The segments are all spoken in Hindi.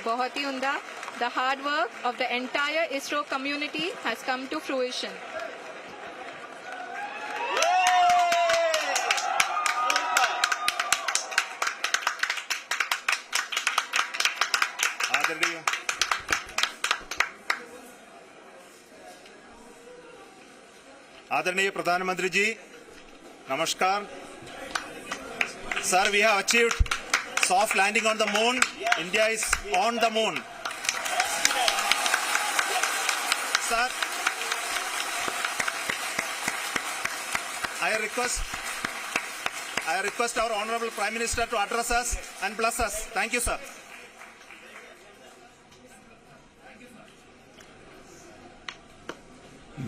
बहुत ही उम्दा. The hard work of the entire ISRO community has come to fruition. आदरणीय प्रधानमंत्री जी, नमस्कार. Sir, we have achieved soft landing on the moon. India is on the moon. Sir, I request our Honorable Prime Minister to address us and bless us. Thank you, sir.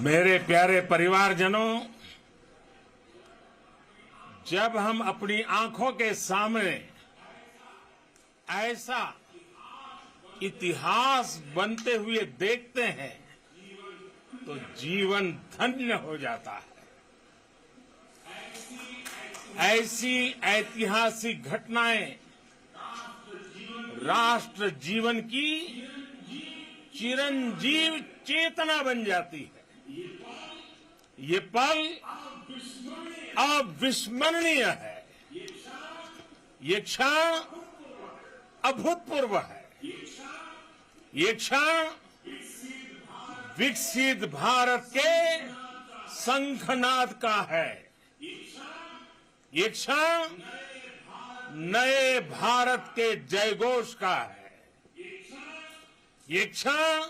मेरे प्यारे परिवारजनों, जब हम अपनी आंखों के सामने ऐसा इतिहास बनते हुए देखते हैं तो जीवन धन्य हो जाता है. ऐसी ऐतिहासिक घटनाएं राष्ट्र जीवन की चिरंजीव चेतना बन जाती है. ये पल अविस्मरणीय है. ये क्षण अभूतपूर्व है. ये क्षण विकसित भारत के शंखनाद का है. ये क्षण नए भारत के जयघोष का है. ये क्षण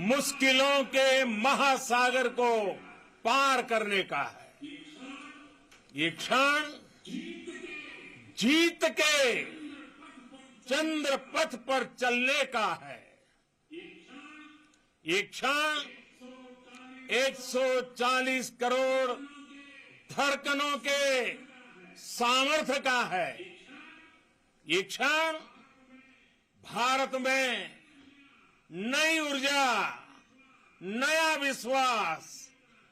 मुश्किलों के महासागर को पार करने का है. ये क्षण जीत के चंद्र पथ पर चलने का है. ये क्षण 140 करोड़ धड़कनों के सामर्थ्य का है. ये क्षण भारत में नई ऊर्जा, नया विश्वास,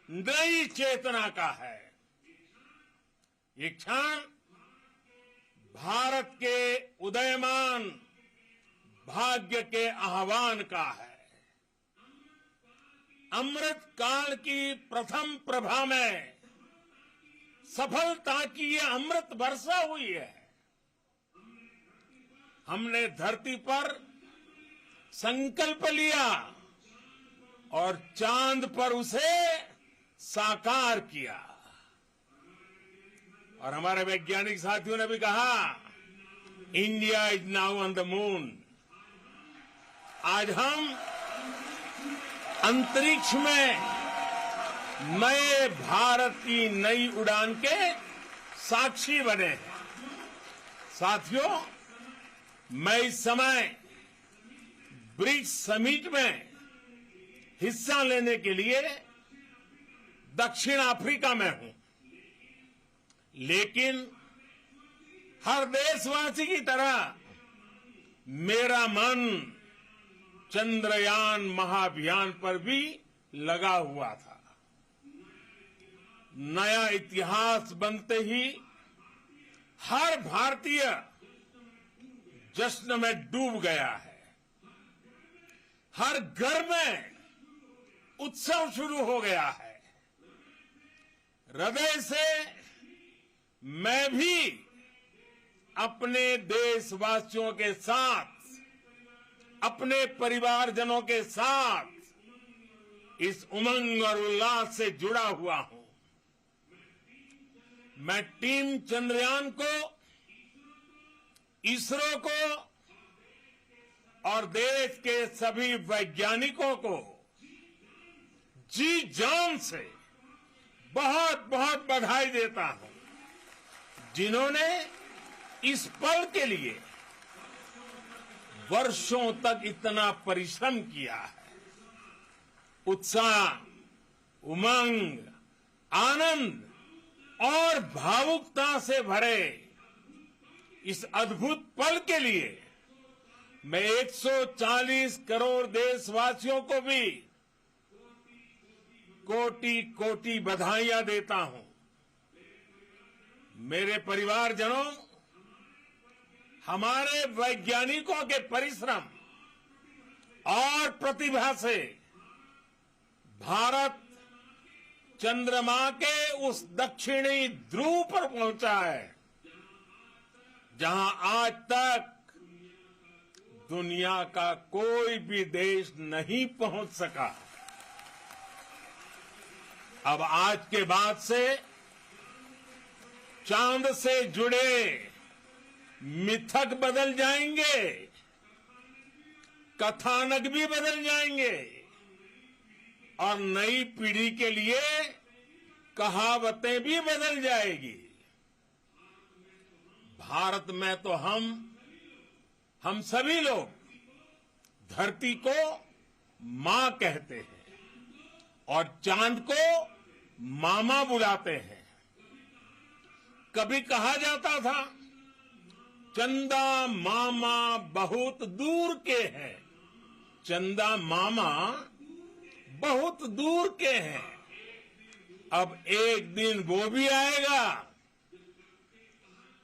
नई चेतना का है. ये क्षण भारत के उदयमान भाग्य के आह्वान का है. अमृत काल की प्रथम प्रभा में सफलता की ये अमृत वर्षा हुई है. हमने धरती पर संकल्प लिया और चांद पर उसे साकार किया. और हमारे वैज्ञानिक साथियों ने भी कहा, India is now on the moon. आज हम अंतरिक्ष में नए भारत की नई उड़ान के साक्षी बने हैं. साथियों, मैं इस समय ब्रिक्स समिट में हिस्सा लेने के लिए दक्षिण अफ्रीका में हूं. लेकिन हर देशवासी की तरह मेरा मन चंद्रयान महाअभियान पर भी लगा हुआ था. नया इतिहास बनते ही हर भारतीय जश्न में डूब गया है. हर घर में उत्सव शुरू हो गया है. हृदय से मैं भी अपने देशवासियों के साथ, अपने परिवारजनों के साथ इस उमंग और उल्लास से जुड़ा हुआ हूं. मैं टीम चंद्रयान को, इसरो को और देश के सभी वैज्ञानिकों को जी जान से बहुत बहुत बधाई देता हूं, जिन्होंने इस पल के लिए वर्षों तक इतना परिश्रम किया है. उत्साह, उमंग, आनंद और भावुकता से भरे इस अद्भुत पल के लिए मैं 140 करोड़ देशवासियों को भी कोटि कोटि बधाइयां देता हूं. मेरे परिवारजनों, हमारे वैज्ञानिकों के परिश्रम और प्रतिभा से भारत चंद्रमा के उस दक्षिणी ध्रुव पर पहुंचा है जहां आज तक दुनिया का कोई भी देश नहीं पहुंच सका। अब आज के बाद से चांद से जुड़े मिथक बदल जाएंगे, कथानक भी बदल जाएंगे और नई पीढ़ी के लिए कहावतें भी बदल जाएगी। भारत में तो हम सभी लोग धरती को मां कहते हैं और चांद को मामा बुलाते हैं। कभी कहा जाता था चंदा मामा बहुत दूर के हैं, चंदा मामा बहुत दूर के हैं। अब एक दिन वो भी आएगा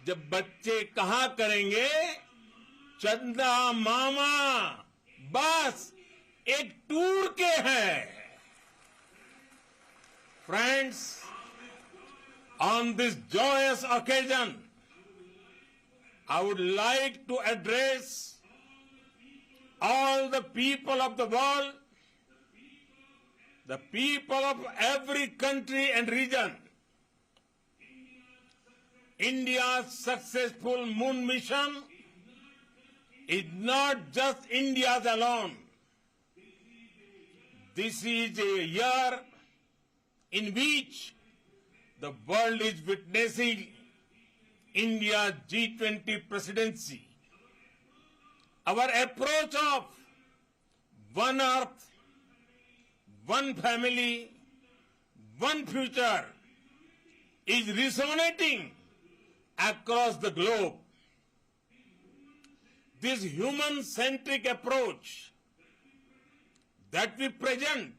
जब बच्चे कहा करेंगे चंदा मामा बस एक टूर के हैं। Friends, on this joyous occasion, I would like to address all the people of the world, the people of every country and region. India's successful moon mission is not just India's alone. This is a year in which the world is witnessing India's G20 presidency. Our approach of one earth, one family, one future is resonating across the globe. This human-centric approach that we present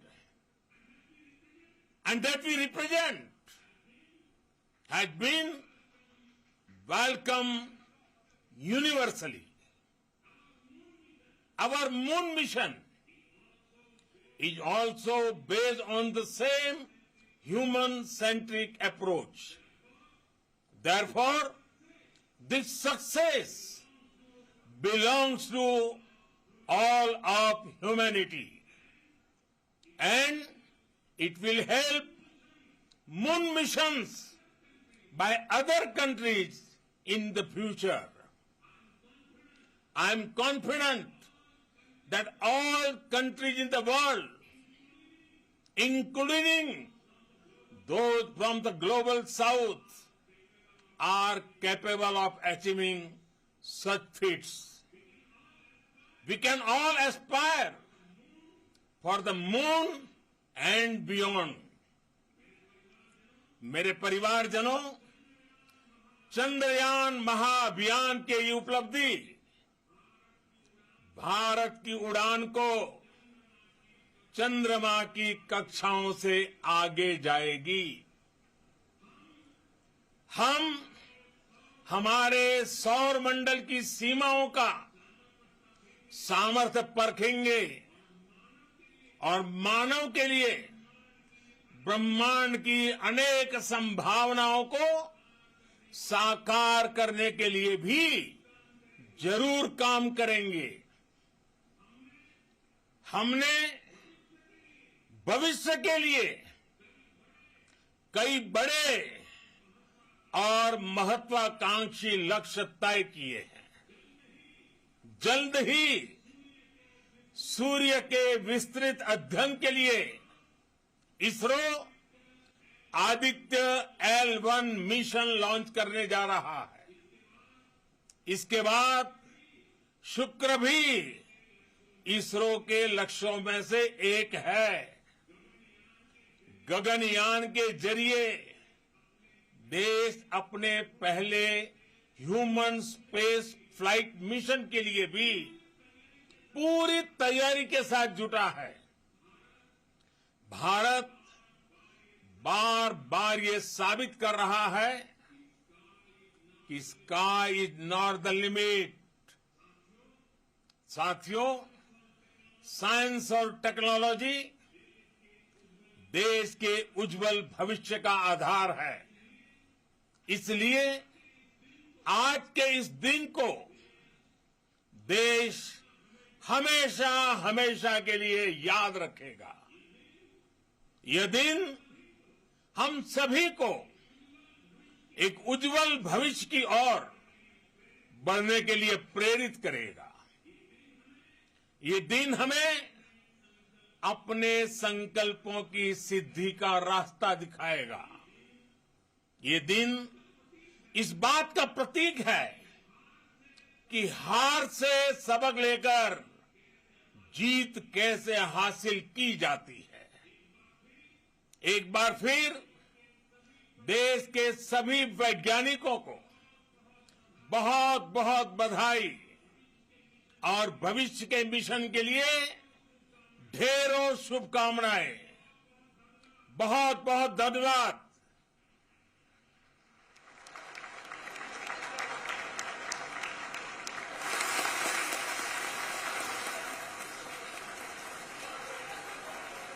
and that we represent has been welcomed universally. Our moon mission is also based on the same human-centric approach. Therefore, this success belongs to all of humanity, and it will help moon missions by other countries in the future. I am confident that all countries in the world, including those from the global south, are capable of achieving such feats. We can all aspire for the moon and beyond. मेरे परिवारजनों, चंद्रयान महाअभियान की ये उपलब्धि भारत की उड़ान को चंद्रमा की कक्षाओं से आगे जाएगी। हम हमारे सौर मंडल की सीमाओं का सामर्थ्य परखेंगे और मानव के लिए ब्रह्मांड की अनेक संभावनाओं को साकार करने के लिए भी जरूर काम करेंगे। हमने भविष्य के लिए कई बड़े और महत्वाकांक्षी लक्ष्य तय किए हैं। जल्द ही सूर्य के विस्तृत अध्ययन के लिए ISRO Aditya L1 mission launch करने जा रहा है। इसके बाद शुक्र भी इसरो के लक्ष्यों में से एक है। गगनयान के जरिए देश अपने पहले ह्यूमन स्पेस फ्लाइट मिशन के लिए भी पूरी तैयारी के साथ जुटा है। भारत बार बार ये साबित कर रहा है कि sky is not the limit. साथियों, साइंस और टेक्नोलॉजी देश के उज्जवल भविष्य का आधार है। इसलिए आज के इस दिन को देश हमेशा हमेशा के लिए याद रखेगा। यह दिन हम सभी को एक उज्जवल भविष्य की ओर बढ़ने के लिए प्रेरित करेगा। ये दिन हमें अपने संकल्पों की सिद्धि का रास्ता दिखाएगा। ये दिन इस बात का प्रतीक है कि हार से सबक लेकर जीत कैसे हासिल की जाती है। एक बार फिर देश के सभी वैज्ञानिकों को बहुत बहुत बधाई और भविष्य के मिशन के लिए ढेरों शुभकामनाएं। बहुत बहुत धन्यवाद।